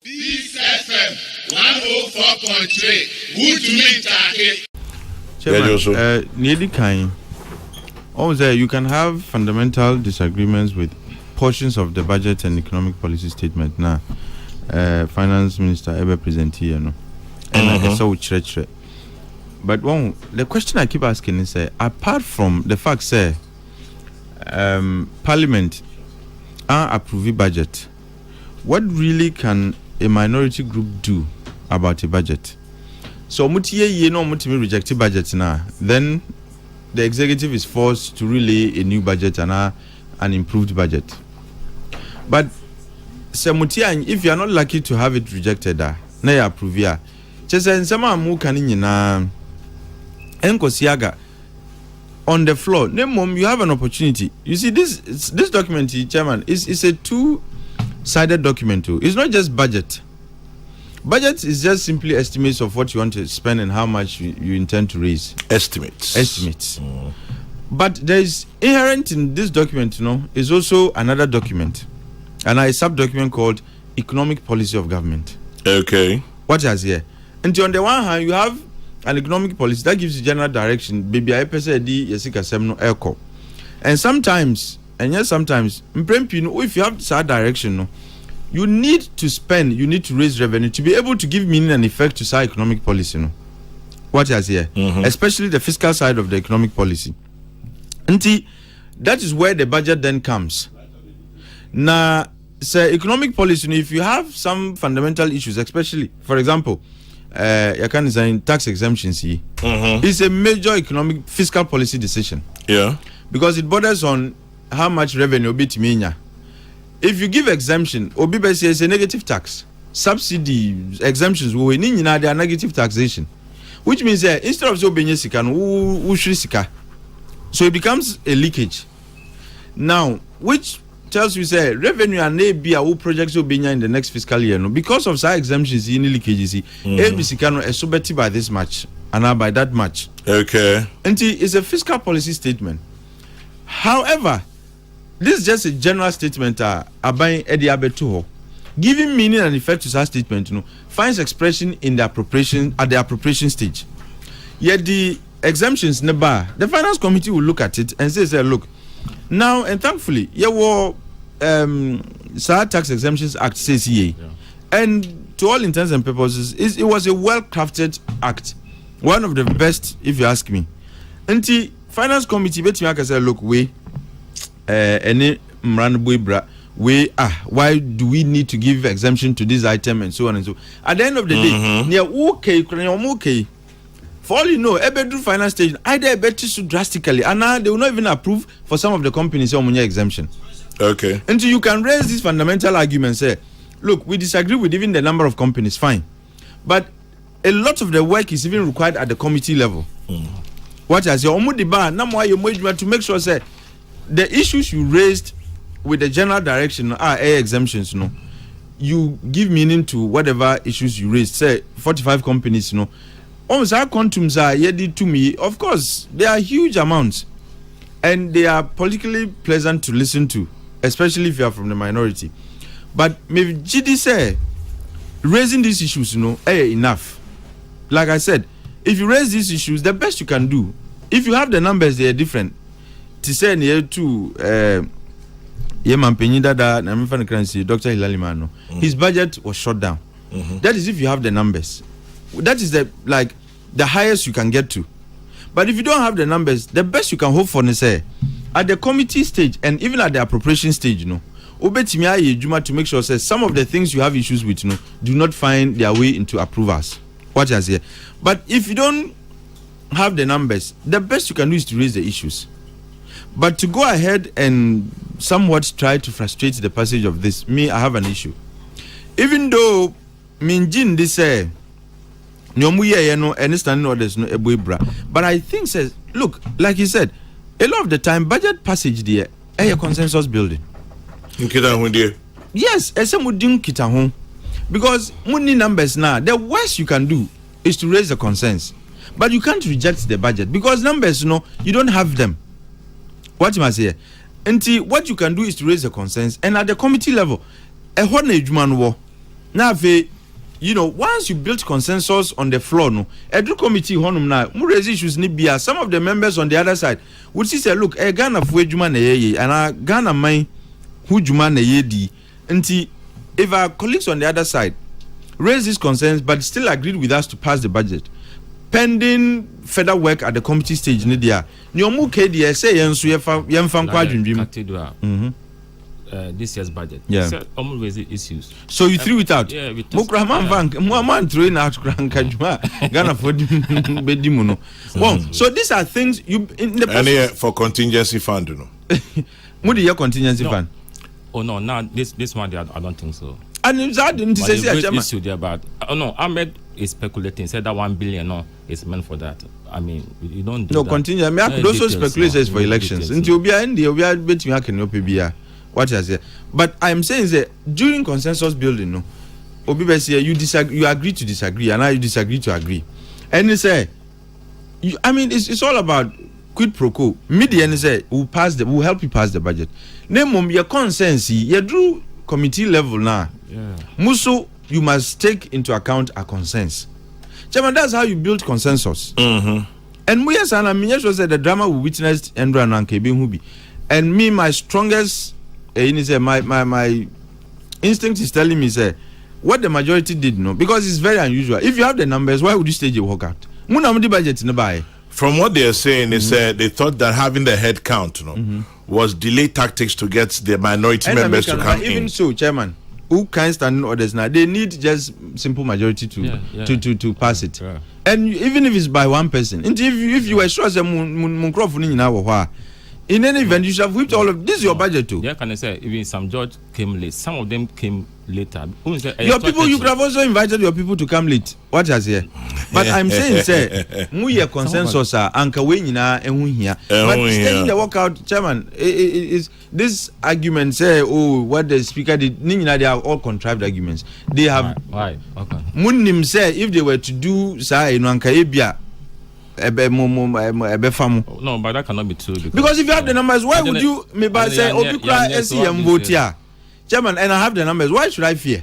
This FM 104.3. Good to meet Atik. Chairman, nearly kind. Also, you can have fundamental disagreements with portions of the budget and economic policy statement. Now, Finance Minister ever present here, no, and I guess so church. But one, the question I keep asking is, apart from the fact, say, Parliament approve budget, what really can a minority group do about a budget? So muti reject budget now. Then the executive is forced to relay a new budget and an improved budget. But if you are not lucky to have it rejected, na ya approve ya. Chese nsema amu kanini na enkosiaga on the floor. Mom, you have an opportunity. You see this document, Chairman, is a two-sided document too. It's not just budget. Budget is just simply estimates of what you want to spend and how much you intend to raise. Estimates. But there is inherent in this document, is also another document, and a sub-document called Economic Policy of Government. Okay. What is here? And on the one hand, you have an economic policy that gives you general direction. Baby, I echo. And sometimes, if you have that direction, you need to spend, you need to raise revenue to be able to give meaning and effect to our economic policy. What is here? Especially the fiscal side of the economic policy. And that is where the budget then comes. Now, say economic policy, if you have some fundamental issues, especially, for example, you can say tax exemptions, it's a major economic fiscal policy decision. Yeah. Because it borders on how much revenue be to minya. If you give exemption, OBBC is a negative tax. Subsidy exemptions, they are negative taxation. Which means instead of so being sika, so it becomes a leakage. Now, which tells you revenue and ABA projects will be in the next fiscal year. No, because of some exemptions in leakages, ABC can is by this much and by that much. Okay. And it's a fiscal policy statement. However, this is just a general statement. Giving meaning and effect to such statement, finds expression in the appropriation at the appropriation stage. Yet the exemptions never. The finance committee will look at it and say, look, now and thankfully, Tax Exemptions Act says here, and to all intents and purposes, it was a well-crafted act, one of the best, if you ask me. And the finance committee, look, why do we need to give exemption to this item and so on and so on? At the end of the day, for all you know, a finance stage either better so drastically, and now they will not even approve for some of the companies on exemption. Okay. Until you can raise this fundamental argument, say, look, we disagree with even the number of companies, fine, but a lot of the work is even required at the committee level. What I say, to make sure, say, the issues you raised with the general direction are exemptions, you give meaning to whatever issues you raised. Say 45 companies, almost our quantums are to me. Of course, they are huge amounts, and they are politically pleasant to listen to, especially if you are from the minority. But maybe GD say raising these issues, enough. Like I said, if you raise these issues, the best you can do, if you have the numbers, they are different. To say near to Dr. Hilalimano, his budget was shut down. That is if you have the numbers. That is the highest you can get to. But if you don't have the numbers, the best you can hope for is at the committee stage and even at the appropriation stage, to make sure some of the things you have issues with, do not find their way into approvals. What is here? But if you don't have the numbers, the best you can do is to raise the issues. But to go ahead and somewhat try to frustrate the passage of this, I have an issue. Even though Minjin this but I think says, look, like he said, a lot of the time budget passage there a consensus building. Yes, because money numbers now, the worst you can do is to raise the consensus. But you can't reject the budget because numbers, you don't have them. What you must say? And what you can do is to raise the concerns, and at the committee level, a Now, you know, once you build consensus on the floor, no, Edu committee honum na mu raise issues ni bia. Some of the members on the other side would say, look, Ghana fu ejuma na ye and Ghana man hu juma na ye di. Nti if our colleagues on the other side raise these concerns but still agreed with us to pass the budget, pending further work at the committee stage ni dia. Nyomu KDS say yensu yemfa kwa dwundwim. This year's budget. Yeah. So, always issues. So you threw it out. Yeah, man throwing out Ghana for bedimuno. Well, so these are things you in the and for contingency fund, you know. Mudi your contingency fund. Oh no, now this one I don't think so. And it's hard to say issue there, but no, Ahmed is speculating. Said that 1 billion no is meant for that. I mean, you don't do no that. continue. I mean, I could also speculate as for elections. Until we are in the we are betting I can OPBR. What I say, but I'm saying is that during consensus building, no, Obi you disagree, you agree to disagree, and now you disagree to agree, and you say, I mean, it's all about quid pro quo. Media and say we'll help you pass the budget. Name your consensus, you do committee level now. Yeah. Muso, you must take into account a consensus. Chairman, that's how you build consensus. Mm-hmm. And we as an administration said the drama we witnessed Andrew and Kebin Hubi, and me my strongest. My instinct is telling me say what the majority did because it's very unusual. If you have the numbers, why would you stage a walkout? Budget in the buy. From what they are saying, they said they thought that having the head count, was delay tactics to get the minority members to come in. Even so, Chairman, who can stand orders now? They need just simple majority to pass it. Yeah. And even if it's by one person, and if you were sure that in any event, you should have whipped all of this. Is your budget too? Yeah, can I say even some judge came late. Some of them came later. Your people, you could have also invited your people to come late. What has here? But I'm saying, say, we consensus anka we nyina ehun hia. But staying the walkout, Chairman, is this argument say, oh, what the speaker did? Nyina, they are all contrived arguments. They have why? Okay. Munim say if they were to do say anka ebia. No, but that cannot be true because if you have the numbers, why would you say Obikra SEM vote here? Chairman, and I have the numbers, why should I fear?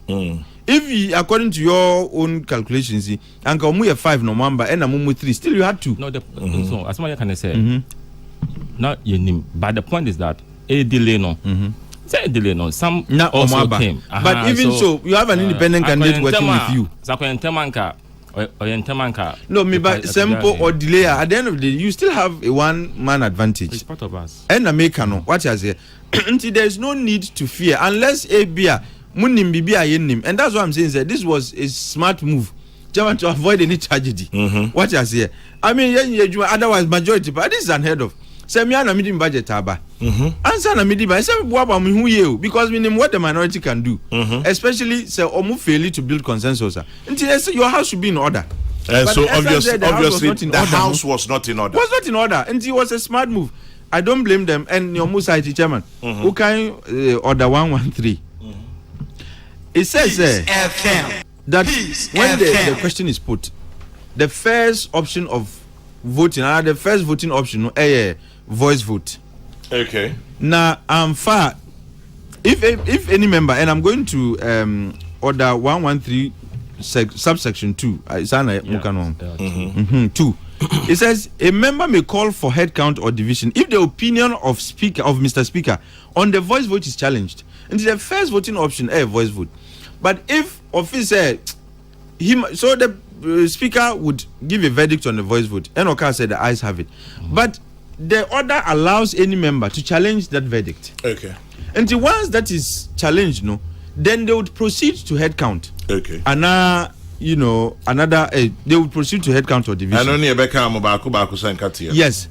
If you, according to your own calculations, and come we have 5 no number and a 3, still you had 2. No, so as much as can I say, not your name, but the point is that a delay no. Say a delay no. Some also came, but even so, you have an independent candidate working with you. No, but simple or delay. At the end of the day, you still have a one-man advantage. It's part of us. And Americano, what I say, until there is no need to fear unless a beer, munim bibia yenim, and that's what I'm saying. That this was a smart move, to avoid any tragedy. What I say, I mean, otherwise majority, but this is unheard of. Semiana medium budget taba. Answer na medium. I say because meaning what the minority can do, especially say omu fail to build consensus. Until your house should be in order. So obviously the house was not in order. Was not in order, and it was a smart move. I don't blame them. And your Musaiti chairman, who can order 113. It says that when the question is put, the first option of voting, the first voting option, voice vote. Okay. Now, far. If any member, and I'm going to order 113 subsection 2. It's 2. It says a member may call for head count or division if the opinion of Mr. Speaker on the voice vote is challenged. And the first voting option, voice vote. But if office so the Speaker would give a verdict on the voice vote. NOK said the ayes have it. But the order allows any member to challenge that verdict. Okay. Until once that is challenged, then they would proceed to head count. Okay. And another they would proceed to head count or division. And only a yes.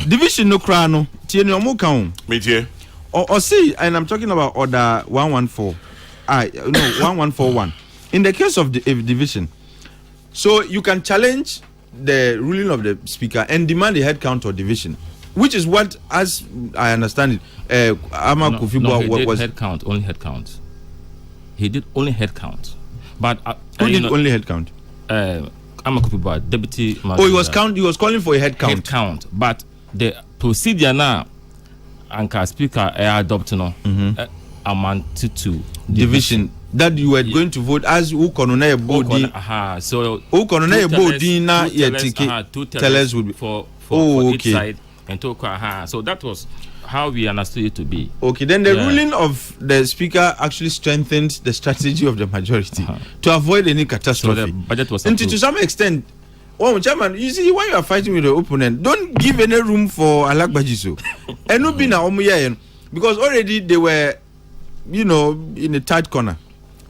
Division no crano. Tieni omu count. Metie. Or see, and I'm talking about order 114. 1141. In the case of the division, so you can challenge the ruling of the Speaker and demand a head count or division, which is what, as I understand it, was head count, only head count. He did only head count, but who did only head count? Amakupiba, deputy. He was He was calling for a head count. Head count, but the procedure now, Anka Speaker adopt amounted to division. That you were going to vote as who konona body. So who konona body na ye ticket. Tell us would be for each side and talk. So that was how we understood it to be. Okay, then the ruling of the speaker actually strengthened the strategy of the majority to avoid any catastrophe. So the budget was and to some extent, Chairman, you see, when you are fighting with the opponent, don't give any room for Alagbajiso. And no be na because already they were, in a tight corner.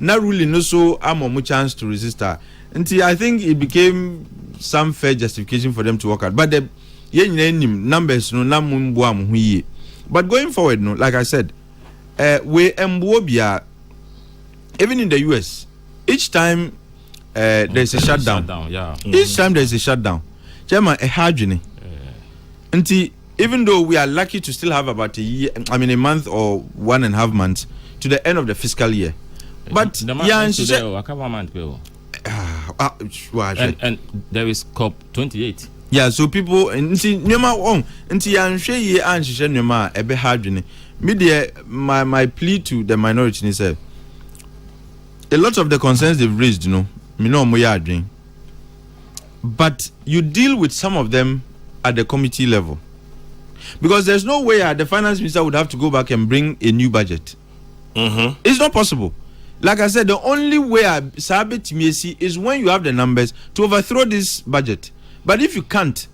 Now ruling no so am chance to resist her. Until I think it became some fair justification for them to work out. But the numbers no. But going forward, like I said, we mbobia even in the US, each time there's a shutdown. Each time there's a shutdown. Chairman, a hard until even though we are lucky to still have about a month or 1.5 months to the end of the fiscal year. But and there is COP28. Yeah, so people my plea to the minority is a lot of the concerns they've raised, but you deal with some of them at the committee level. Because there's no way the finance minister would have to go back and bring a new budget. It's not possible. Like I said, the only way is when you have the numbers to overthrow this budget. But if you can't,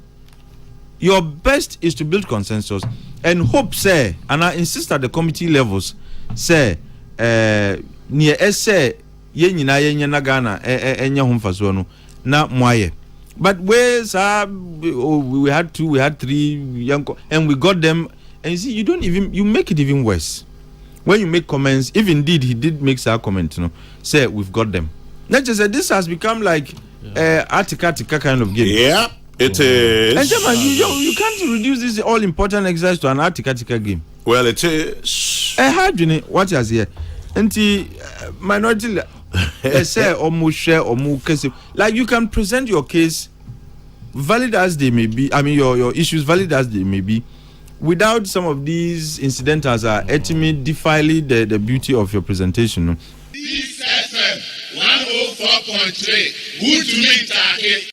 your best is to build consensus and hope, say, and I insist at the committee levels, say, near essay, na Ghana, na mwaye. But where's we had 2, we had 3 young, and we got them, and you see, you make it even worse. When you make comments, if indeed he did make a comment, say we've got them. Not just this has become like Atik kind of game. Yeah, it is. And Chairman, you can't reduce this all important exercise to an Atik game. Well, it is. How do you what is here? Minority say or more share or more case. Like you can present your case valid as they may be. I mean your issues valid as they may be. Without some of these incidentals are ultimately defiling the beauty of your presentation. This FM 104.3. Good to meet you.